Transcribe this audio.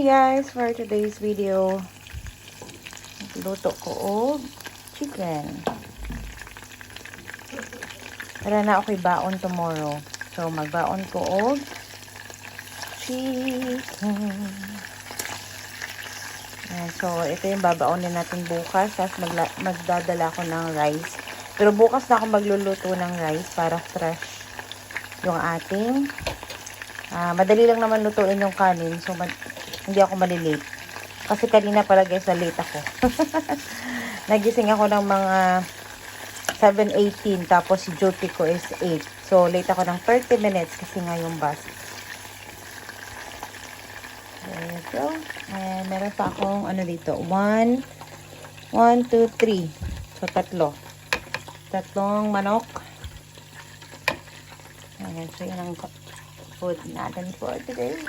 guys, for today's video, luto ko og chicken. Para na ako'y baon tomorrow. So, magbaon ko og chicken. Ayan, so, ito yung babaonin natin bukas. Tapos, magdadala ko ng rice. Pero bukas na ako magluluto ng rice para fresh yung ating. Madali lang naman lutuin yung kanin. So, hindi ako malilate. Kasi kanina pala guys, na-late ako. Nagising ako ng mga 7:18. Tapos, si duty ko is 8. So, late ako ng 30 minutes kasi nga yung bus. There you go. And meron pa akong ano dito. 1, 2, 3. So, tatlong manok. Ayan. So, yun ang food natin for today.